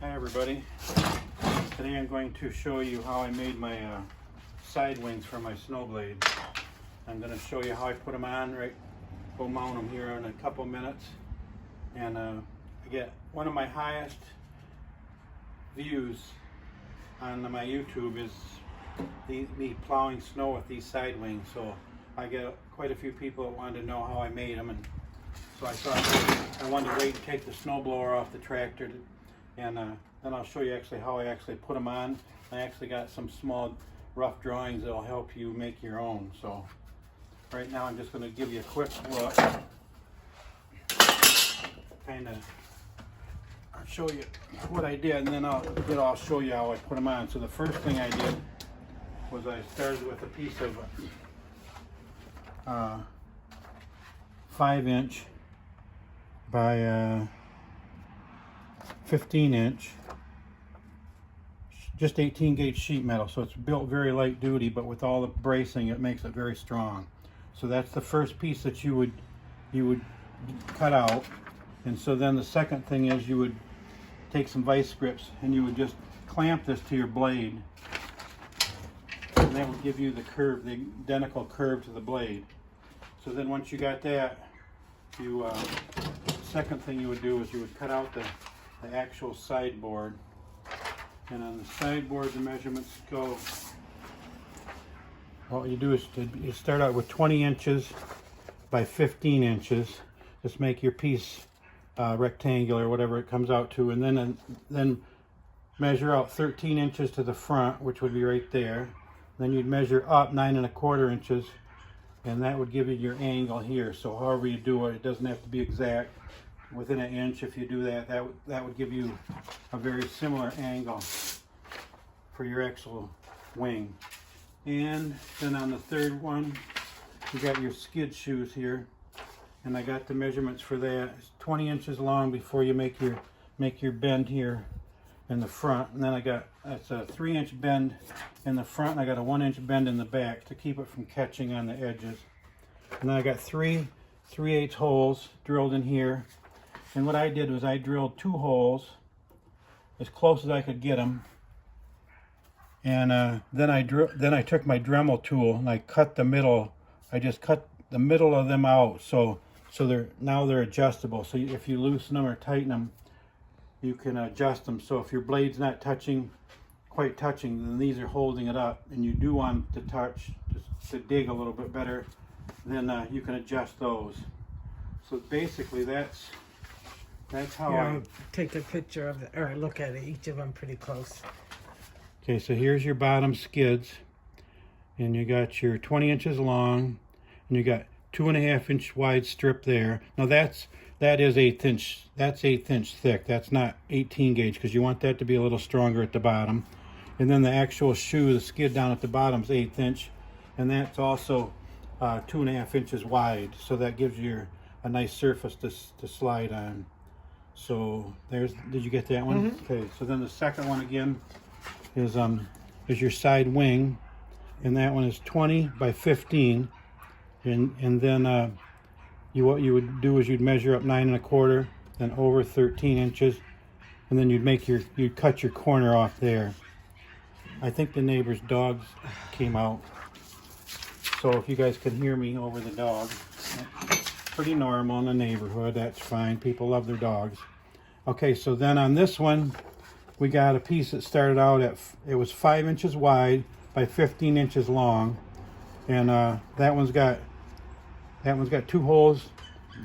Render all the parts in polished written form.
Hi everybody. Today I'm going to show you how I made my side wings for my snow blade. I'm going to show you how I put them on. We'll mount them here in a couple minutes. And I get one of my highest views on my YouTube is me plowing snow with these side wings. So I get quite a few people that wanted to know how I made them, and so I thought I wanted to wait and take the snow blower off the tractor and then I'll show you actually how I actually put them on. I actually got some small rough drawings that will help you make your own. So right now I'm just going to give you a quick look, kind of show you what I did, and then I'll show you how I put them on. So the first thing I did was I started with a piece of 5" by 15" just 18 gauge sheet metal. So it's built very light duty, but with all the bracing it makes it very strong. So that's the first piece that you would cut out. And so then the second thing is you would take some vice grips and you would just clamp this to your blade, and that will give you the curve, the identical curve to the blade. So then once you got that, second thing you would do is you would cut out the actual sideboard. And on the sideboard the measurements go, what you do is you start out with 20 inches by 15 inches. Just make your piece rectangular, whatever it comes out to, and then measure out 13 inches to the front, which would be right there. Then you'd measure up 9¼ inches, and that would give you your angle here. So however you do it, it doesn't have to be exact. Within 1 inch, if you do that, that would give you a very similar angle for your actual wing. And then on the third one, you got your skid shoes here, and I got the measurements for that. It's 20 inches long before you make your bend here in the front, and then that's a 3" bend in the front, and I got a 1" bend in the back to keep it from catching on the edges. And then I got 3/8 holes drilled in here. And what I did was I drilled 2 holes as close as I could get them, and then I took my Dremel tool and I cut the middle. I just cut the middle of them out, so now they're adjustable. So if you loosen them or tighten them, you can adjust them. So if your blade's not quite touching, then these are holding it up, and you do want to touch just to dig a little bit better. Then you can adjust those. So basically that's how I'll take a picture of it, or look at it, each of them pretty close. Okay, so here's your bottom skids, and you got your 20 inches long, and you got 2½ inch wide strip there. Now that is 1/8 inch. That's 1/8 inch thick. That's not 18 gauge, because you want that to be a little stronger at the bottom. And then the actual shoe, the skid down at the bottom, is 1/8 inch, and that's also 2½ inches wide. So that gives you a nice surface to slide on. So did you get that one? Mm-hmm. Okay, so then the second one again is your side wing, and that one is 20 by 15, and then what you would do is you'd measure up 9¼ then over 13 inches, and then you'd cut your corner off there. I think the neighbor's dogs came out, so if you guys can hear me over the dog, pretty normal in the neighborhood. That's fine. People love their dogs. Okay, so then on this one, we got a piece that started out it was 5 inches wide by 15 inches long, and that one's got 2 holes.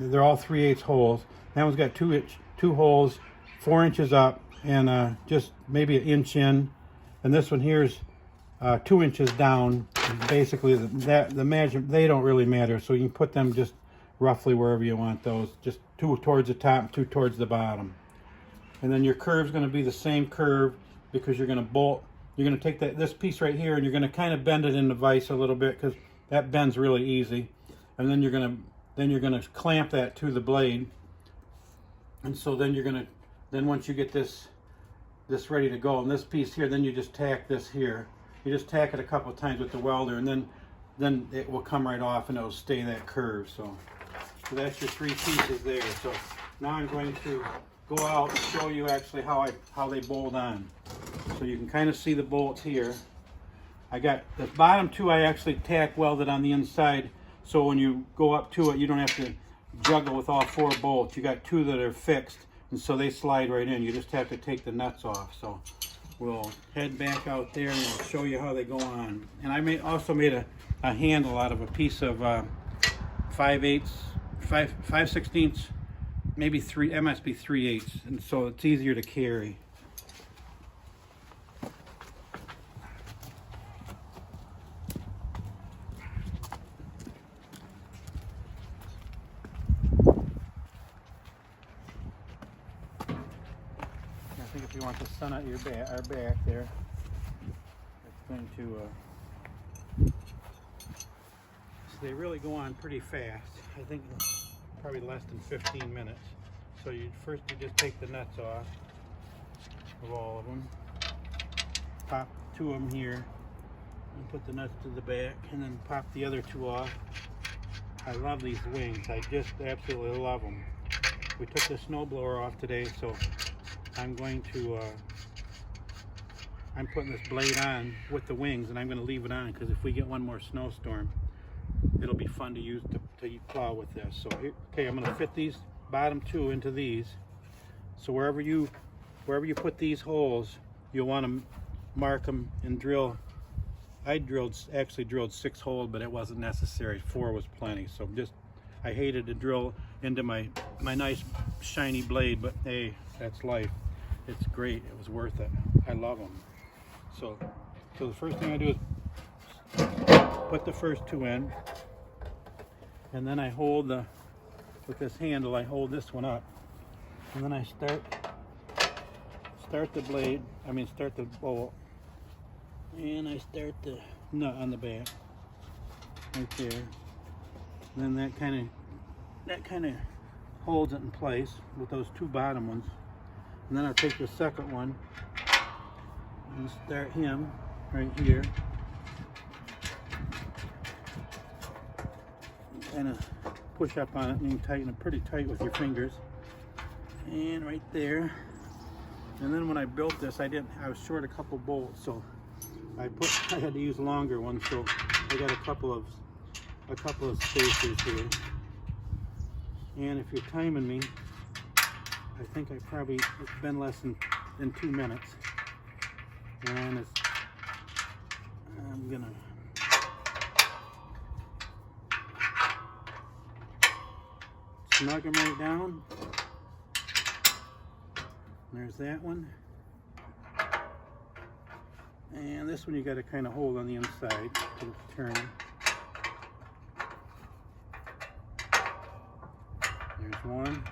They're all 3/8 holes. That one's got 2 holes, 4 inches up, and just maybe 1 inch in. And this one here's 2 inches down. Basically, the measurement, they don't really matter, so you can put them just roughly wherever you want those, just 2 towards the top, 2 towards the bottom. And then your curve's going to be the same curve, because you're going to take this piece right here, and you're going to kind of bend it in the vise a little bit, because that bends really easy. And then you're going to clamp that to the blade. And so then once you get this ready to go, and this piece here, then you just tack this here. You just tack it a couple of times with the welder, and then it will come right off, and it'll stay that curve. So that's your 3 pieces there. So now I'm going to go out and show you actually how they bolt on. So you can kind of see the bolts here. I got the bottom two I actually tack welded on the inside, so when you go up to it, you don't have to juggle with all 4 bolts. You got 2 that are fixed, and so they slide right in. You just have to take the nuts off. So we'll head back out there and we'll show you how they go on. And I also made a handle out of a piece of 5/16, maybe 3, it must be 3/8, and so it's easier to carry. I think if you want the sun at our back there, it's going to. So they really go on pretty fast. I think probably less than 15 minutes. So first you just take the nuts off of all of them. Pop 2 of them here, and put the nuts to the back, and then pop the other 2 off. I love these wings. I just absolutely love them. We took the snowblower off today, so I'm going to, I'm putting this blade on with the wings, and I'm going to leave it on because if we get one more snowstorm, it'll be fun to use to plow with this. So here, okay, I'm going to fit these bottom 2 into these. So wherever you put these holes, you'll want to mark them and drill. I actually drilled 6 holes, but it wasn't necessary. 4 was plenty. So I hated to drill into my nice shiny blade, but hey, that's life. It's great. It was worth it. I love them. So the first thing I do is put the first 2 in, and then I hold with this handle, I hold this one up, and then I start the blade. Start the bolt, and I start the nut on the back right there. And then that kind of holds it in place with those 2 bottom ones. And then I'll take the second one and start him right here. Kind of push up on it, and you can tighten it pretty tight with your fingers. And right there. And then when I built this, I was short a couple bolts, so I had to use longer ones, so I got a couple of spacers here. And if you're timing me, I think it's been less than 2 minutes. And I'm gonna snug them right down. There's that one. And this one you got to kind of hold on the inside to turn. There's 1.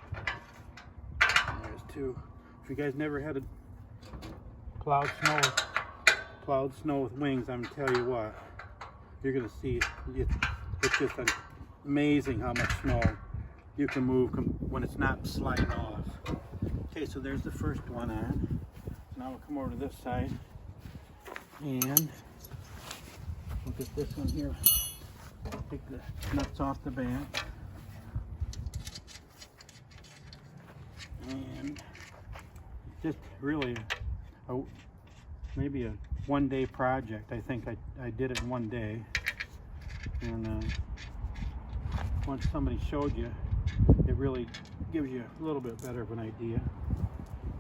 There's 2. If you guys never had a plowed snow with wings, I'm gonna tell you what, you're gonna see it's just amazing how much snow you can move when it's not sliding off. Okay, so there's the first one on. Now we'll come over to this side and look at this one here. Take the nuts off the back. And just really maybe a 1-day project. I think I did it in 1 day. And once somebody showed you, it really gives you a little bit better of an idea.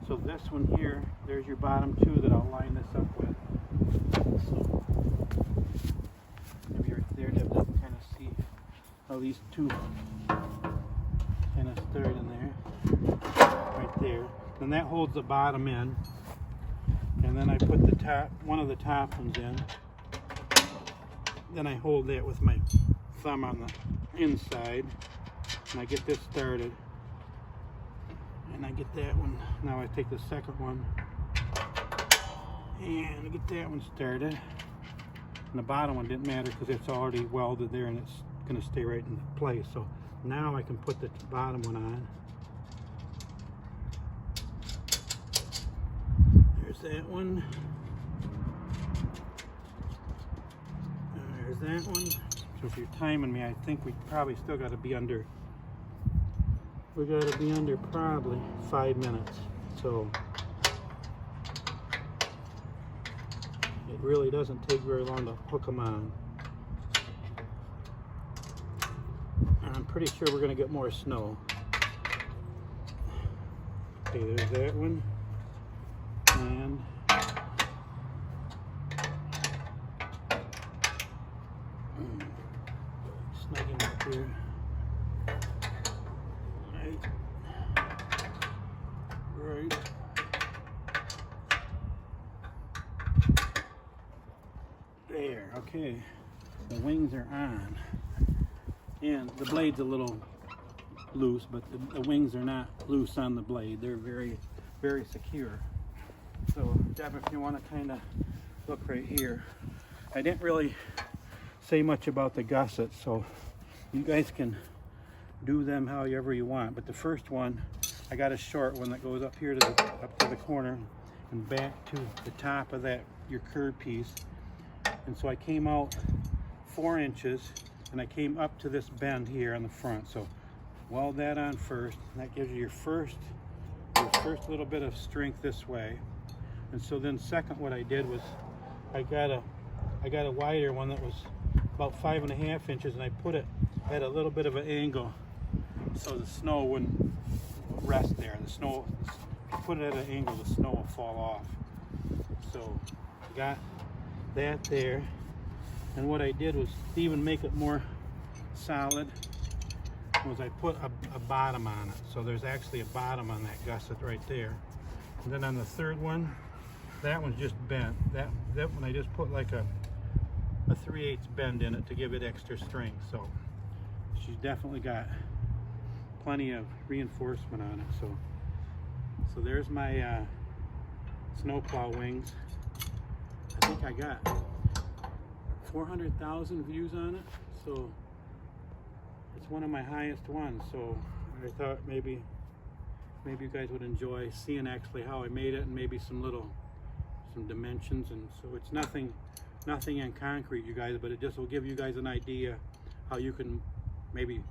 So this one here, there's your bottom 2 that I'll line this up with. So maybe right there to kind of see how these 2 kind of start in there. Right there. And that holds the bottom in. And then I put one of the top ones in. Then I hold that with my thumb on the inside. And I get this started. And I get that one. Now I take the second one. And I get that one started. And the bottom one didn't matter because it's already welded there and it's going to stay right in place. So now I can put the bottom one on. There's that one. There's that one. So if you're timing me, I think we probably still got to be under we got to be under probably 5 minutes. So it really doesn't take very long to hook them on. And I'm pretty sure we're going to get more snow. Okay, there's that one. And snug him up here. Right. There, okay. The wings are on. And the blade's a little loose, but the wings are not loose on the blade. They're very, very secure. So, Deb, if you want to kind of look right here, I didn't really say much about the gussets, so you guys can do them however you want. But the first one, I got a short one that goes up here to the corner and back to the top of that your curb piece. And so I came out 4 inches and I came up to this bend here on the front. So weld that on first, and that gives you your first little bit of strength this way. And so then second, what I did was I got a wider one that was about 5.5 inches, and I put it at a little bit of an angle so the snow wouldn't rest there. The snow, if you put it at an angle, the snow will fall off. So got that there, and what I did was to even make it more solid was I put a bottom on it. So there's actually a bottom on that gusset right there. And then on the third one, that one's just bent. That one I just put like a 3/8 bend in it to give it extra strength. So she's definitely got plenty of reinforcement on it. So there's my snowplow wings. I think I got 400,000 views on it. So it's one of my highest ones. So I thought maybe you guys would enjoy seeing actually how I made it, and maybe some dimensions. And so it's nothing in concrete, you guys, but it just will give you guys an idea how you can maybe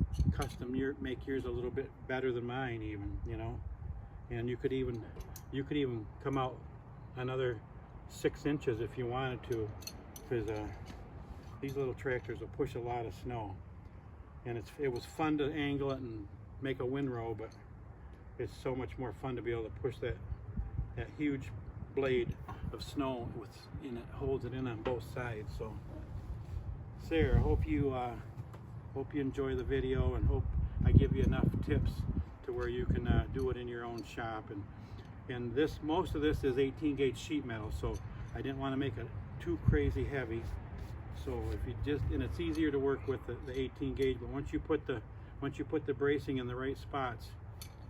make yours a little bit better than mine, even, you know. And you could even come out another 6 inches if you wanted to, because these little tractors will push a lot of snow. And it was fun to angle it and make a windrow, but it's so much more fun to be able to push that huge blade of snow and it holds it in on both sides. So Sarah, hope you enjoy the video, and hope I give you enough tips to where you can do it in your own shop. And most of this is 18 gauge sheet metal, so I didn't want to make it too crazy heavy. So if you and it's easier to work with the 18 gauge, but once you put the bracing in the right spots,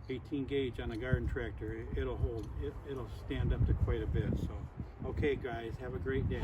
18 gauge on a garden tractor, it'll stand up to quite a bit. So okay guys, have a great day.